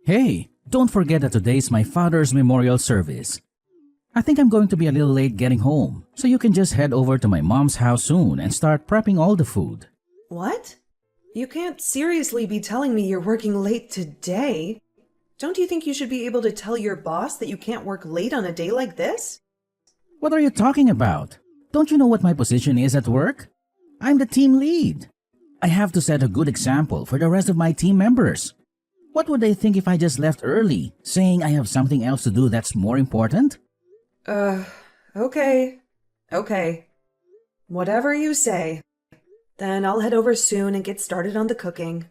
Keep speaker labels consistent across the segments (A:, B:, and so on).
A: Hey, don't forget that today's my father's memorial service. I think I'm going to be a little late getting home, so you can just head over to my mom's house soon and start prepping all the food.
B: What? You can't seriously be telling me you're working late today. Don't you think you should be able to tell your boss that you can't work late on a day like this?
A: What are you talking about? Don't you know what my position is at work? I'm the team lead. I have to set a good example for the rest of my team members. What would they think if I just left early, saying I have something else to do that's more important?
B: Okay. Okay. Whatever you say. Then I'll head over soon and get started on the cooking.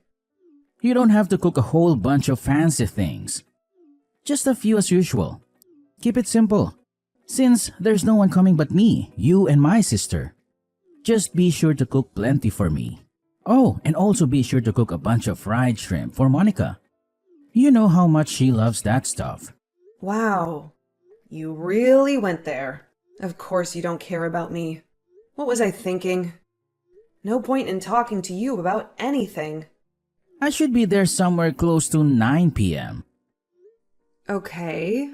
A: You don't have to cook a whole bunch of fancy things. Just a few as usual. Keep it simple. Since there's no one coming but me, you and my sister. Just be sure to cook plenty for me. Oh, and also be sure to cook a bunch of fried shrimp for Monica. You know how much she loves that stuff.
B: Wow. You really went there. Of course you don't care about me. What was I thinking? No point in talking to you about anything.
A: I should be there somewhere close to 9 p.m.
B: Okay.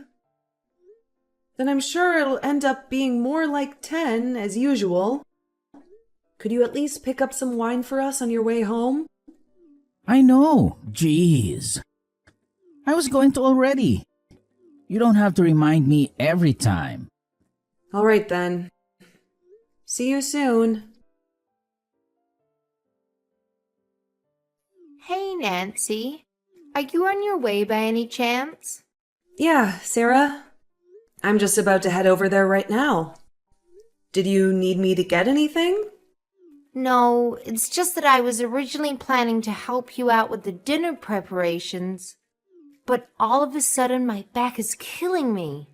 B: Then I'm sure it'll end up being more like 10 as usual. Could you at least pick up some wine for us on your way home?
A: I know. Jeez. I was going to already. You don't have to remind me every time.
B: All right then. See you soon.
C: Hey, Nancy. Are you on your way by any chance?
B: Yeah, Sarah. I'm just about to head over there right now. Did you need me to get anything?
C: No, it's just that I was originally planning to help you out with the dinner preparations. But all of a sudden, my back is killing me.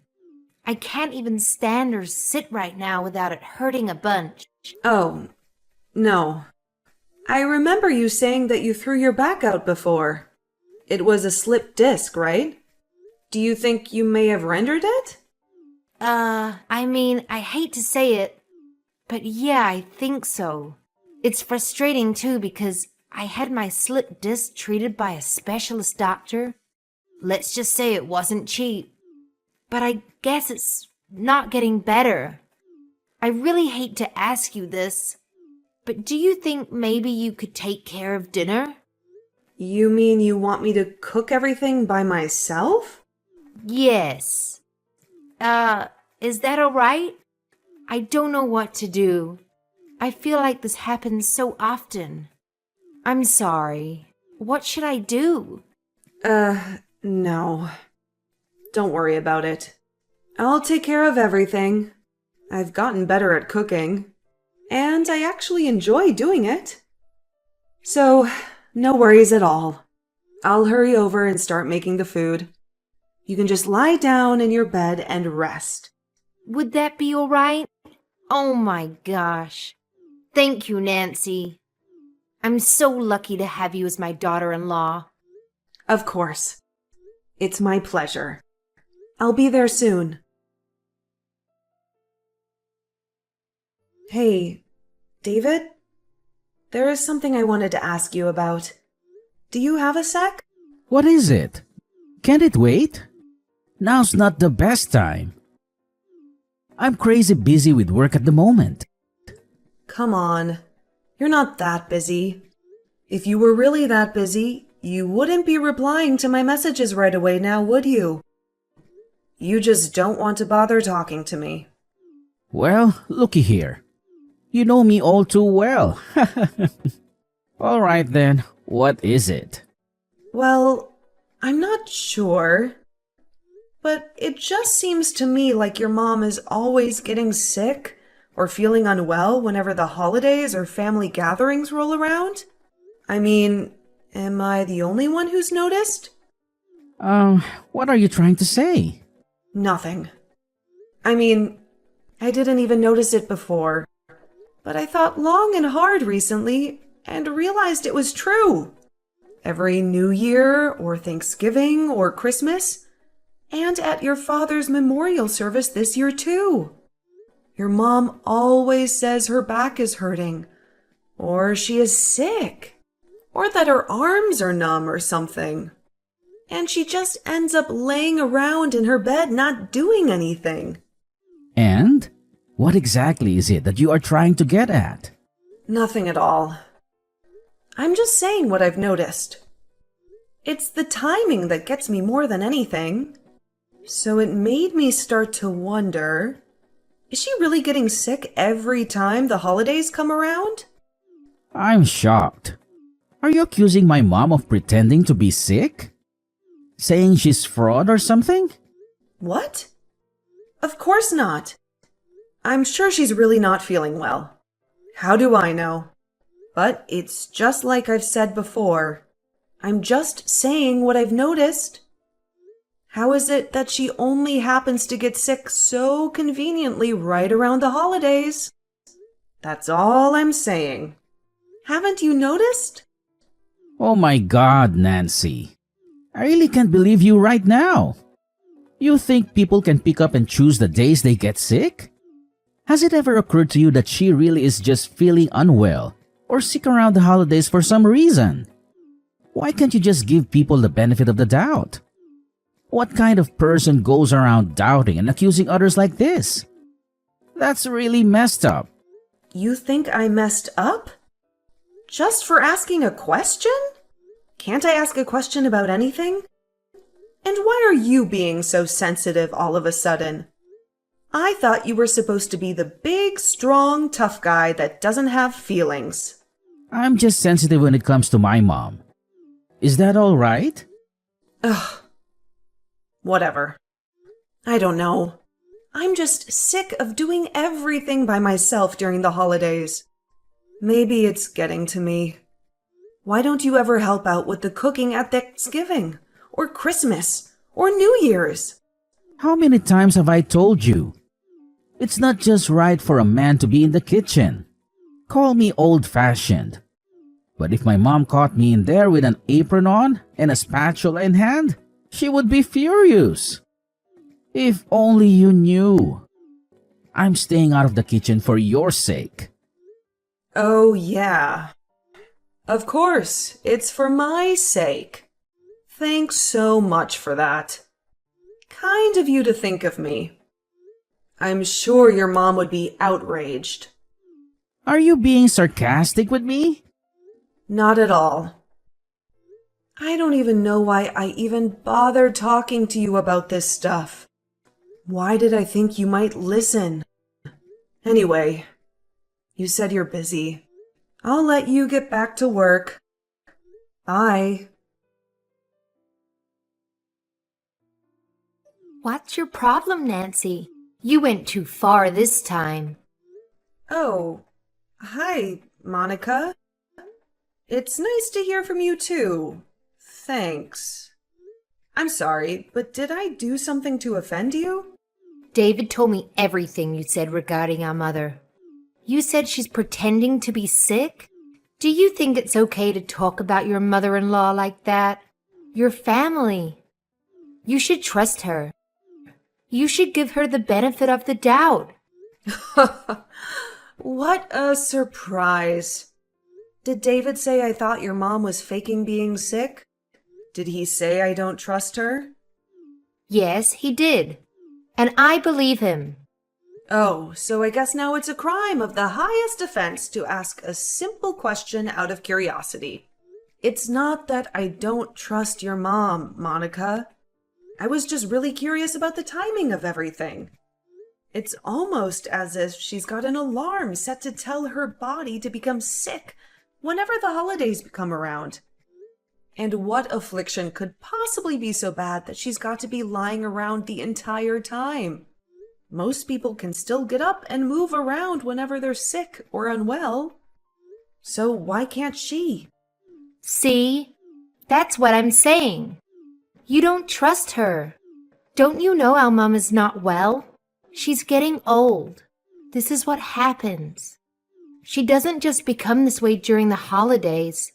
C: I can't even stand or sit right now without it hurting a bunch.
B: Oh, no. I remember you saying that you threw your back out before. It was a slipped disc, right? Do you think you may have rendered it?
C: I hate to say it, but yeah, I think so. It's frustrating too because I had my slipped disc treated by a specialist doctor. Let's just say it wasn't cheap. But I guess it's not getting better. I really hate to ask you this, but do you think maybe you could take care of dinner?
B: You mean you want me to cook everything by myself?
C: Yes. Is that all right? I don't know what to do. I feel like this happens so often. I'm sorry. What should I do?
B: No. Don't worry about it. I'll take care of everything. I've gotten better at cooking, and I actually enjoy doing it. So, no worries at all. I'll hurry over and start making the food. You can just lie down in your bed and rest.
C: Would that be all right? Oh my gosh. Thank you, Nancy. I'm so lucky to have you as my daughter-in-law.
B: Of course. It's my pleasure. I'll be there soon. Hey, David? There is something I wanted to ask you about. Do you have a sec?
A: What is it? Can't it wait? Now's not the best time. I'm crazy busy with work at the moment.
B: Come on. You're not that busy. If you were really that busy, you wouldn't be replying to my messages right away now, would you? You just don't want to bother talking to me.
A: Well, looky here. You know me all too well. All right then, what is it?
B: Well, I'm not sure. But it just seems to me like your mom is always getting sick or feeling unwell whenever the holidays or family gatherings roll around. I mean, am I the only one who's noticed?
A: What are you trying to say?
B: Nothing. I mean, I didn't even notice it before. But I thought long and hard recently and realized it was true. Every New Year or Thanksgiving or Christmas, and at your father's memorial service this year too. Your mom always says her back is hurting, or she is sick, or that her arms are numb or something. and she just ends up laying around in her bed not doing anything.
A: And what exactly is it that you are trying to get at?
B: Nothing at all. I'm just saying what I've noticed. It's the timing that gets me more than anything. So it made me start to wonder, is she really getting sick every time the holidays come around?
A: I'm shocked. Are you accusing my mom of pretending to be sick? Saying she's fraud or something?
B: What? Of course not. I'm sure she's really not feeling well. How do I know? But it's just like I've said before. I'm just saying what I've noticed. How is it that she only happens to get sick so conveniently right around the holidays? That's all I'm saying. Haven't you noticed?
A: Oh my God, Nancy. I really can't believe you right now. You think people can pick up and choose the days they get sick? Has it ever occurred to you that she really is just feeling unwell or sick around the holidays for some reason? Why can't you just give people the benefit of the doubt? What kind of person goes around doubting and accusing others like this? That's really messed up.
B: You think I messed up? Just for asking a question? Can't I ask a question about anything? And why are you being so sensitive all of a sudden? I thought you were supposed to be the big, strong, tough guy that doesn't have feelings.
A: I'm just sensitive when it comes to my mom. Is that all right?
B: Ugh. Whatever. I don't know. I'm just sick of doing everything by myself during the holidays. Maybe it's getting to me. Why don't you ever help out with the cooking at Thanksgiving, or Christmas, or New Year's?
A: How many times have I told you? It's not just right for a man to be in the kitchen. Call me old-fashioned. But if my mom caught me in there with an apron on and a spatula in hand, she would be furious. If only you knew. I'm staying out of the kitchen for your sake.
B: Oh, yeah. Of course, it's for my sake. Thanks so much for that. Kind of you to think of me. I'm sure your mom would be outraged.
A: Are you being sarcastic with me?
B: Not at all. I don't even know why I even bothered talking to you about this stuff. Why did I think you might listen? Anyway, you said you're busy. I'll let you get back to work. Bye.
C: What's your problem, Nancy? You went too far this time.
B: Oh, hi, Monica. It's nice to hear from you too. Thanks. I'm sorry, but did I do something to offend you?
C: David told me everything you said regarding our mother. You said she's pretending to be sick? Do you think it's okay to talk about your mother-in-law like that? Your family. You should trust her. You should give her the benefit of the doubt.
B: What a surprise. Did David say I thought your mom was faking being sick? Did he say I don't trust her?
C: Yes, he did. And I believe him.
B: Oh, so I guess now it's a crime of the highest offense to ask a simple question out of curiosity. It's not that I don't trust your mom, Monica. I was just really curious about the timing of everything. It's almost as if she's got an alarm set to tell her body to become sick whenever the holidays come around. And what affliction could possibly be so bad that she's got to be lying around the entire time? Most people can still get up and move around whenever they're sick or unwell. So why can't she?
C: See? That's what I'm saying. You don't trust her. Don't you know our mom is not well? She's getting old. This is what happens. She doesn't just become this way during the holidays.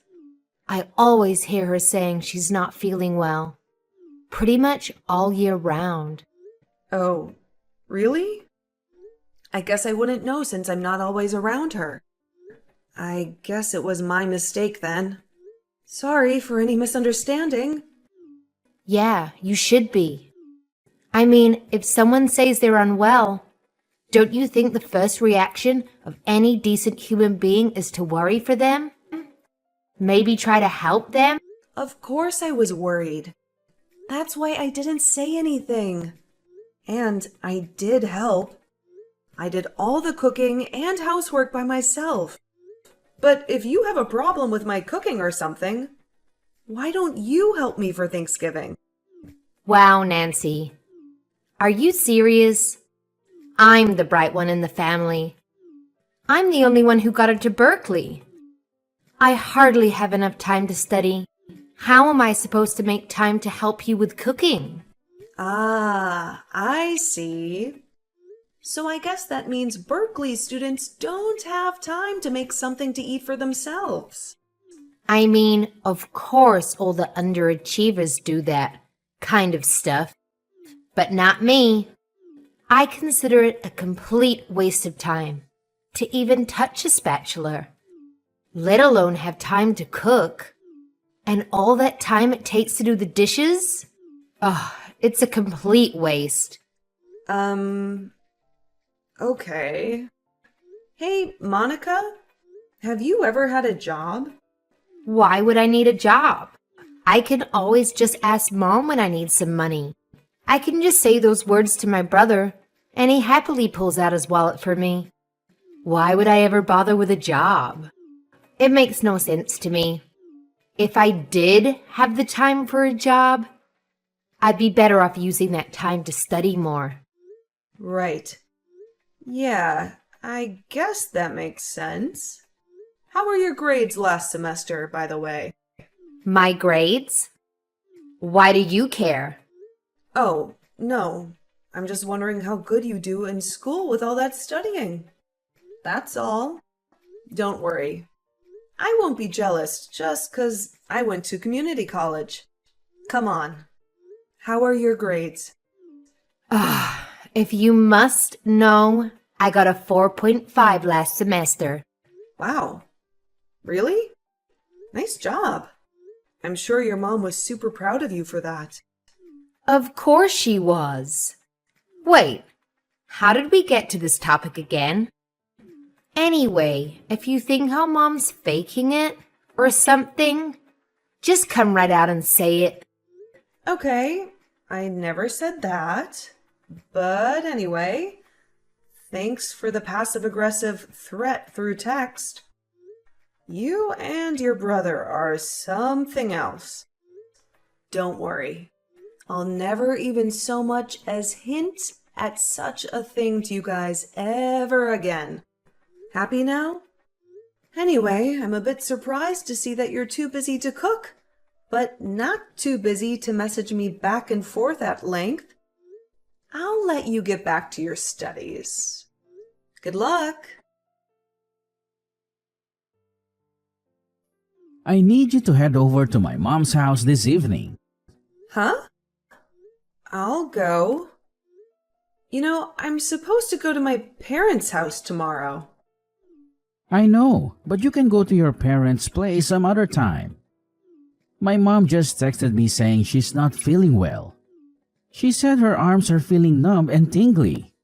C: I always hear her saying she's not feeling well. Pretty much all year round.
B: Oh, really? I guess I wouldn't know since I'm not always around her. I guess it was my mistake then. Sorry for any misunderstanding.
C: Yeah, you should be. I mean, if someone says they're unwell, don't you think the first reaction of any decent human being is to worry for them? Maybe try to help them?
B: Of course I was worried. That's why I didn't say anything. And I did help. I did all the cooking and housework by myself. But if you have a problem with my cooking or something, why don't you help me for Thanksgiving?
C: Wow, Nancy. Are you serious? I'm the bright one in the family. I'm the only one who got into Berkeley. I hardly have enough time to study. How am I supposed to make time to help you with cooking?
B: Ah, I see. So I guess that means Berkeley students don't have time to make something to eat for themselves.
C: I mean, of course all the underachievers do that kind of stuff. But not me. I consider it a complete waste of time to even touch a spatula, let alone have time to cook. And all that time it takes to do the dishes? Oh, it's a complete waste.
B: Okay. Hey, Monica, have you ever had a job?
C: Why would I need a job? I can always just ask Mom when I need some money. I can just say those words to my brother, and he happily pulls out his wallet for me. Why would I ever bother with a job? It makes no sense to me. If I did have the time for a job, I'd be better off using that time to study more.
B: Right. Yeah, I guess that makes sense. How were your grades last semester, by the way?
C: My grades? Why do you care?
B: Oh, no. I'm just wondering how good you do in school with all that studying. That's all. Don't worry. I won't be jealous just 'cause I went to community college. Come on. How are your grades?
C: If you must know, I got a 4.5 last semester.
B: Wow. Really? Nice job. I'm sure your mom was super proud of you for that.
C: Of course she was. Wait, how did we get to this topic again? Anyway, if you think how Mom's faking it or something, just come right out and say it.
B: Okay, I never said that. But anyway, thanks for the passive-aggressive threat through text. You and your brother are something else. Don't worry. I'll never even so much as hint at such a thing to you guys ever again. Happy now? Anyway, I'm a bit surprised to see that you're too busy to cook, but not too busy to message me back and forth at length. I'll let you get back to your studies. Good luck.
A: I need you to head over to my mom's house this evening.
B: Huh? I'll go. You know, I'm supposed to go to my parents' house tomorrow.
A: I know, but you can go to your parents' place some other time. My mom just texted me saying she's not feeling well. She said her arms are feeling numb and tingly.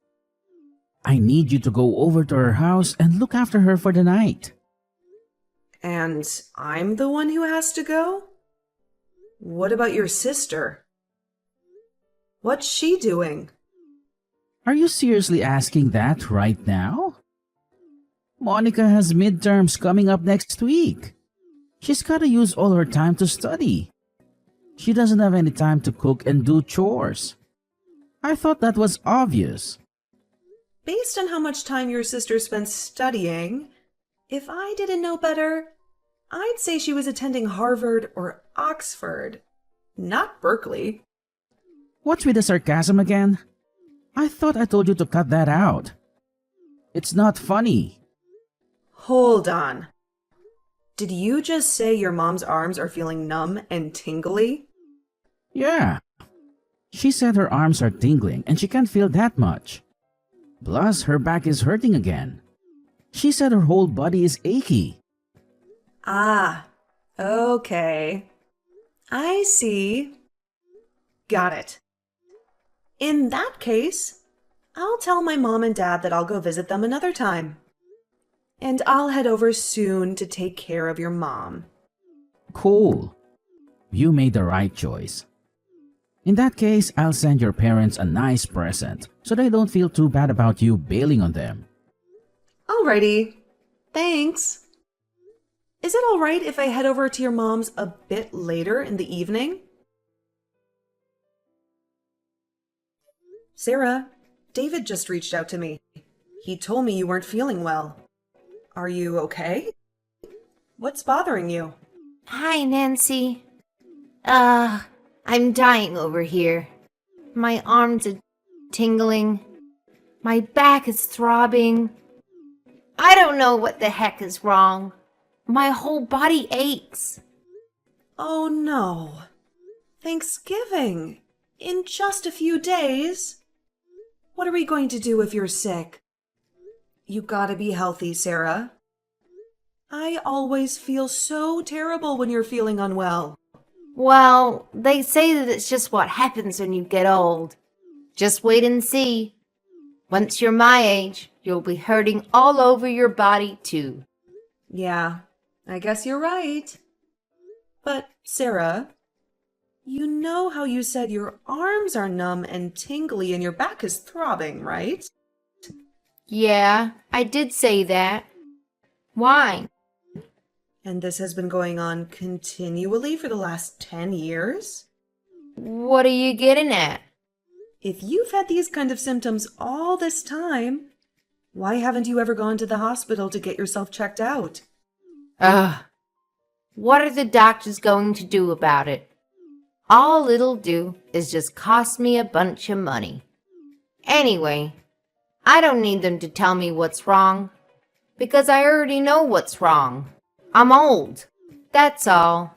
A: I need you to go over to her house and look after her for the night.
B: And I'm the one who has to go? What about your sister? What's she doing?
A: Are you seriously asking that right now? Monica has midterms coming up next week. She's gotta use all her time to study. She doesn't have any time to cook and do chores. I thought that was obvious.
B: Based on how much time your sister spends studying, if I didn't know better, I'd say she was attending Harvard or Oxford, not Berkeley.
A: What's with the sarcasm again? I thought I told you to cut that out. It's not funny.
B: Hold on. Did you just say your mom's arms are feeling numb and tingly?
A: Yeah. She said her arms are tingling and she can't feel that much. Plus, her back is hurting again. She said her whole body is achy.
B: Ah, okay. I see. Got it. In that case, I'll tell my mom and dad that I'll go visit them another time. And I'll head over soon to take care of your mom.
A: Cool. You made the right choice. In that case, I'll send your parents a nice present so they don't feel too bad about you bailing on them.
B: Alrighty. Thanks. Is it alright if I head over to your mom's a bit later in the evening? Sarah, David just reached out to me. He told me you weren't feeling well. Are you okay? What's bothering you?
C: Hi, Nancy. I'm dying over here. My arms are tingling. My back is throbbing. I don't know what the heck is wrong. My whole body aches.
B: Oh no. Thanksgiving. In just a few days. What are we going to do if you're sick? You gotta be healthy, Sarah. I always feel so terrible when you're feeling unwell.
C: Well, they say that it's just what happens when you get old. Just wait and see. Once you're my age, you'll be hurting all over your body too.
B: Yeah, I guess you're right. But, Sarah, you know how you said your arms are numb and tingly and your back is throbbing, right?
C: Yeah, I did say that. Why?
B: And this has been going on continually for the last 10 years?
C: What are you getting at?
B: If you've had these kind of symptoms all this time, why haven't you ever gone to the hospital to get yourself checked out?
C: What are the doctors going to do about it? All it'll do is just cost me a bunch of money. Anyway, I don't need them to tell me what's wrong, because I already know what's wrong. I'm old. That's all.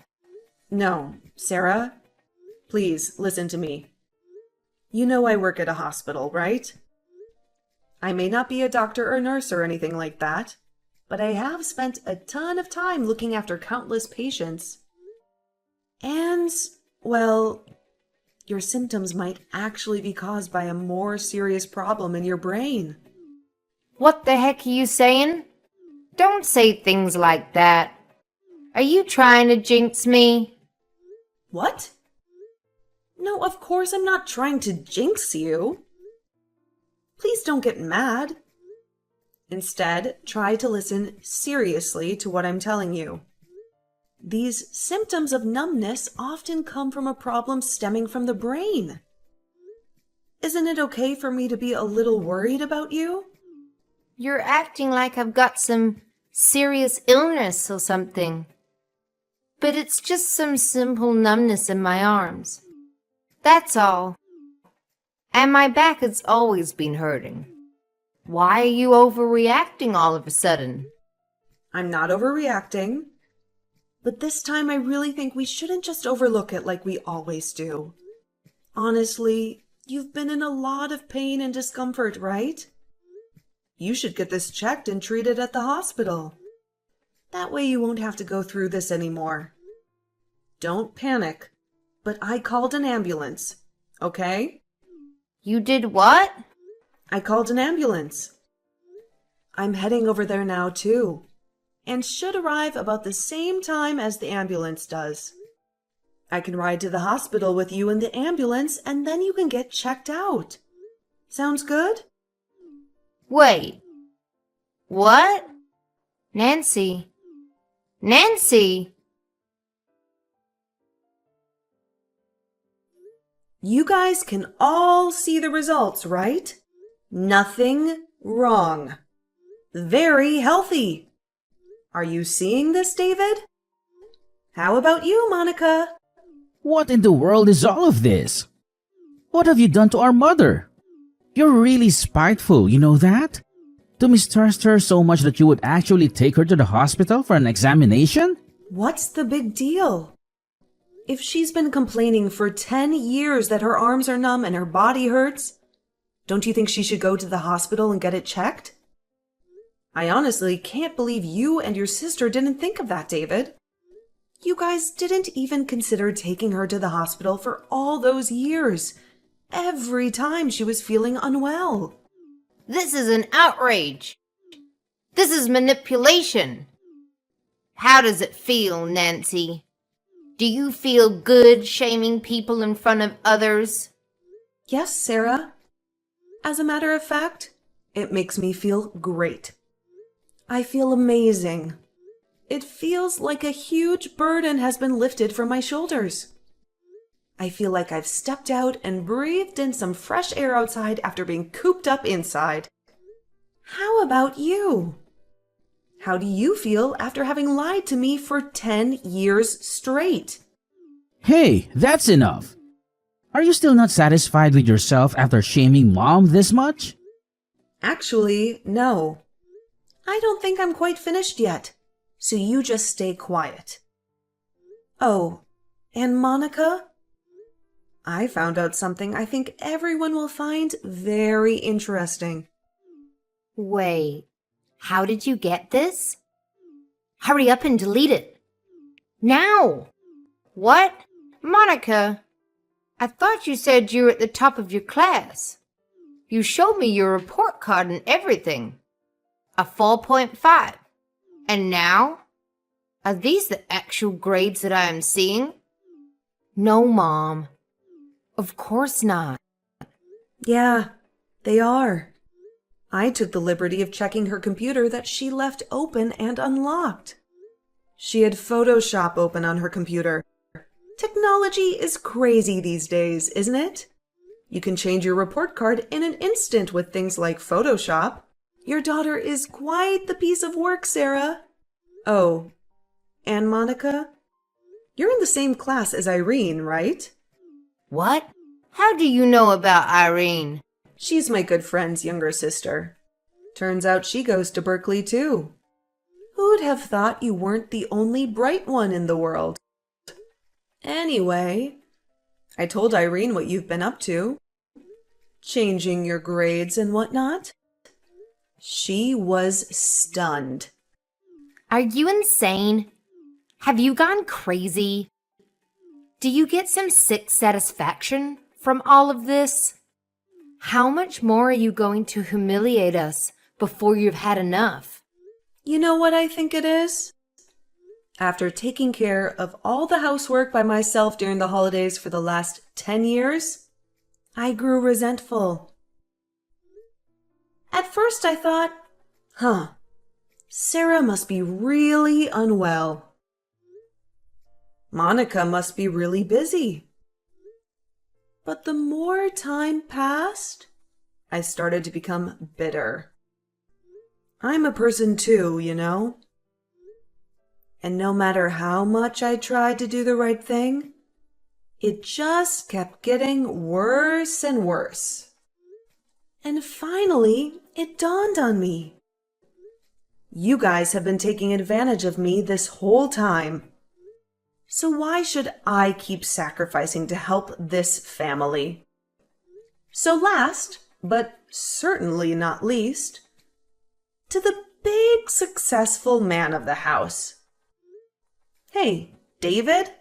B: No, Sarah, please listen to me. You know I work at a hospital, right? I may not be a doctor or nurse or anything like that, but I have spent a ton of time looking after countless patients. And, well, your symptoms might actually be caused by a more serious problem in your brain.
C: What the heck are you saying? Don't say things like that. Are you trying to jinx me?
B: What? No, of course I'm not trying to jinx you. Please don't get mad. Instead, try to listen seriously to what I'm telling you. These symptoms of numbness often come from a problem stemming from the brain. Isn't it okay for me to be a little worried about you?
C: You're acting like I've got some serious illness or something. But it's just some simple numbness in my arms. That's all. And my back has always been hurting. Why are you overreacting all of a sudden?
B: I'm not overreacting. But this time I really think we shouldn't just overlook it like we always do. Honestly, you've been in a lot of pain and discomfort, right? You should get this checked and treated at the hospital. That way you won't have to go through this anymore. Don't panic, but I called an ambulance, okay?
C: You did what?
B: I called an ambulance. I'm heading over there now too, and should arrive about the same time as the ambulance does. I can ride to the hospital with you in the ambulance and then you can get checked out. Sounds good?
C: Wait. What? Nancy. Nancy!
B: You guys can all see the results, right? Nothing wrong. Very healthy. Are you seeing this, David? How about you, Monica?
A: What in the world is all of this? What have you done to our mother? You're really spiteful, you know that? To mistrust her so much that you would actually take her to the hospital for an examination?
B: What's the big deal? If she's been complaining for 10 years that her arms are numb and her body hurts, don't you think she should go to the hospital and get it checked? I honestly can't believe you and your sister didn't think of that, David. You guys didn't even consider taking her to the hospital for all those years, every time she was feeling unwell.
C: This is an outrage. This is manipulation. How does it feel, Nancy? Do you feel good shaming people in front of others?
B: Yes, Sarah. As a matter of fact, it makes me feel great. I feel amazing. It feels like a huge burden has been lifted from my shoulders. I feel like I've stepped out and breathed in some fresh air outside after being cooped up inside. How about you? How do you feel after having lied to me for 10 years straight?
A: Hey, that's enough. Are you still not satisfied with yourself after shaming Mom this much?
B: Actually, no. I don't think I'm quite finished yet, so you just stay quiet. Oh, and Monica? I found out something I think everyone will find very interesting.
C: Wait, how did you get this? Hurry up and delete it. Now! What? Monica, I thought you said you were at the top of your class. You showed me your report card and everything. A 4.5. And now? Are these the actual grades that I am seeing? No, Mom. Of course not.
B: Yeah, they are. I took the liberty of checking her computer that she left open and unlocked. She had Photoshop open on her computer. Technology is crazy these days, isn't it? You can change your report card in an instant with things like Photoshop. Your daughter is quite the piece of work, Sarah. Oh, and Monica? You're in the same class as Irene, right?
C: What? How do you know about Irene?
B: She's my good friend's younger sister. Turns out she goes to Berkeley, too. Who'd have thought you weren't the only bright one in the world? Anyway, I told Irene what you've been up to. Changing your grades and whatnot. She was stunned.
C: Are you insane? Have you gone crazy? Do you get some sick satisfaction from all of this? How much more are you going to humiliate us before you've had enough?
B: You know what I think it is? After taking care of all the housework by myself during the holidays for the last 10 years, I grew resentful. At first I thought, Sarah must be really unwell. Monica must be really busy. But the more time passed, I started to become bitter. I'm a person too, you know. And no matter how much I tried to do the right thing, it just kept getting worse and worse. And finally, it dawned on me. You guys have been taking advantage of me this whole time. So why should I keep sacrificing to help this family? So last, but certainly not least, to the big successful man of the house. Hey, David?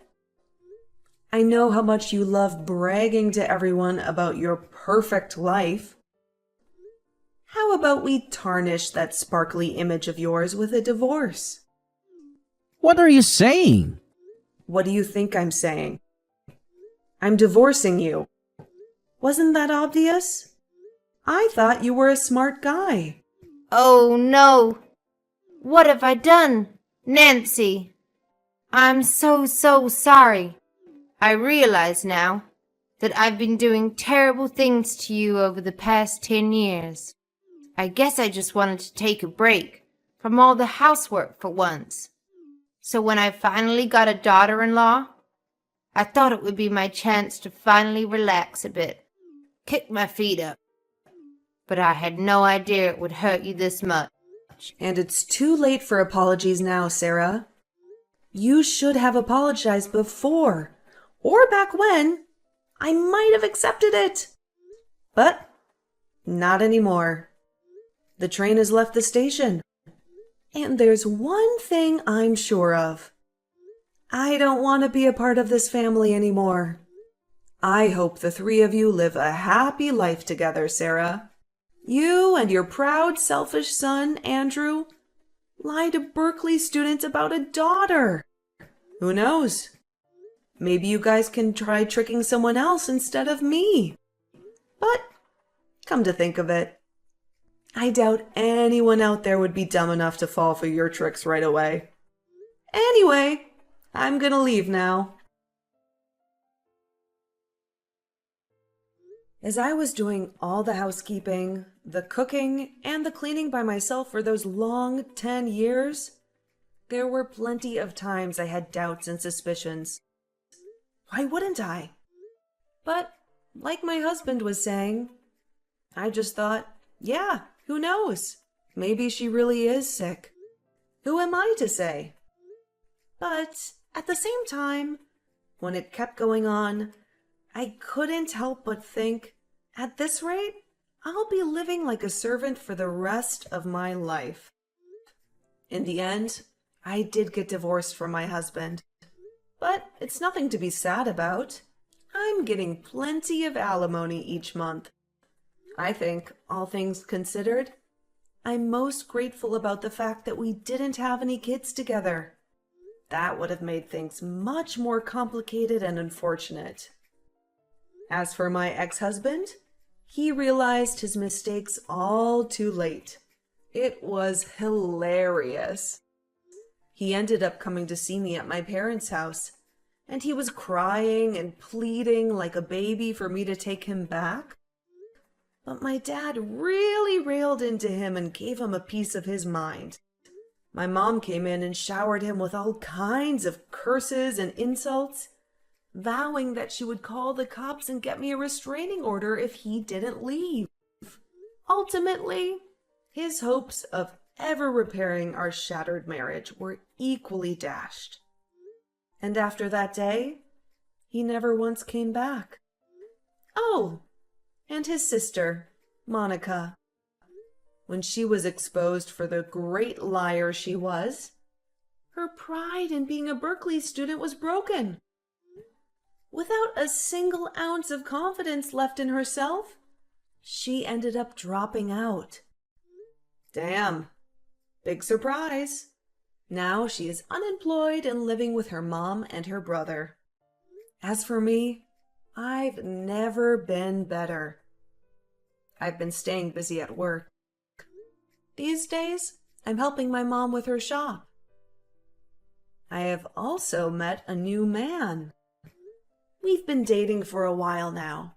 B: I know how much you love bragging to everyone about your perfect life. How about we tarnish that sparkly image of yours with a divorce?
A: What are you saying?
B: What do you think I'm saying? I'm divorcing you. Wasn't that obvious? I thought you were a smart guy.
C: Oh no! What have I done? Nancy! I'm so sorry. I realize now that I've been doing terrible things to you over the past 10 years. I guess I just wanted to take a break from all the housework for once. So when I finally got a daughter-in-law, I thought it would be my chance to finally relax a bit, kick my feet up. But I had no idea it would hurt you this much.
B: And it's too late for apologies now, Sarah. You should have apologized before, or back when. I might have accepted it. But not anymore. The train has left the station. And there's one thing I'm sure of. I don't want to be a part of this family anymore. I hope the three of you live a happy life together, Sarah. You and your proud, selfish son, Andrew, lie to Berkeley students about a daughter. Who knows? Maybe you guys can try tricking someone else instead of me. But, come to think of it, I doubt anyone out there would be dumb enough to fall for your tricks right away. Anyway, I'm gonna leave now. As I was doing all the housekeeping, the cooking, and the cleaning by myself for those long 10 years, there were plenty of times I had doubts and suspicions. Why wouldn't I? But, like my husband was saying, I just thought, yeah, who knows? Maybe she really is sick. Who am I to say? But at the same time, when it kept going on, I couldn't help but think, at this rate, I'll be living like a servant for the rest of my life. In the end, I did get divorced from my husband. But it's nothing to be sad about. I'm getting plenty of alimony each month. I think, all things considered, I'm most grateful about the fact that we didn't have any kids together. That would have made things much more complicated and unfortunate. As for my ex-husband, he realized his mistakes all too late. It was hilarious. He ended up coming to see me at my parents' house, and he was crying and pleading like a baby for me to take him back. But my dad really railed into him and gave him a piece of his mind. My mom came in and showered him with all kinds of curses and insults, vowing that she would call the cops and get me a restraining order if he didn't leave. Ultimately, his hopes of ever repairing our shattered marriage were equally dashed. And after that day, he never once came back. Oh, and his sister, Monica. When she was exposed for the great liar she was, her pride in being a Berkeley student was broken. Without a single ounce of confidence left in herself, she ended up dropping out. Damn. Big surprise. Now she is unemployed and living with her mom and her brother. As for me, I've never been better. I've been staying busy at work. These days, I'm helping my mom with her shop. I have also met a new man. We've been dating for a while now,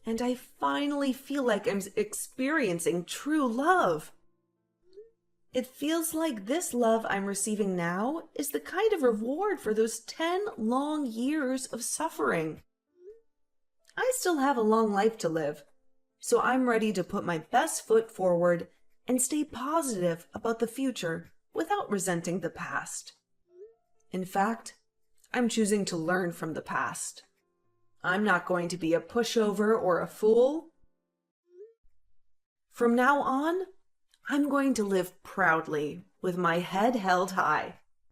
B: and I finally feel like I'm experiencing true love. It feels like this love I'm receiving now is the kind of reward for those 10 long years of suffering. I still have a long life to live, so I'm ready to put my best foot forward and stay positive about the future without resenting the past. In fact, I'm choosing to learn from the past. I'm not going to be a pushover or a fool. From now on, I'm going to live proudly with my head held high.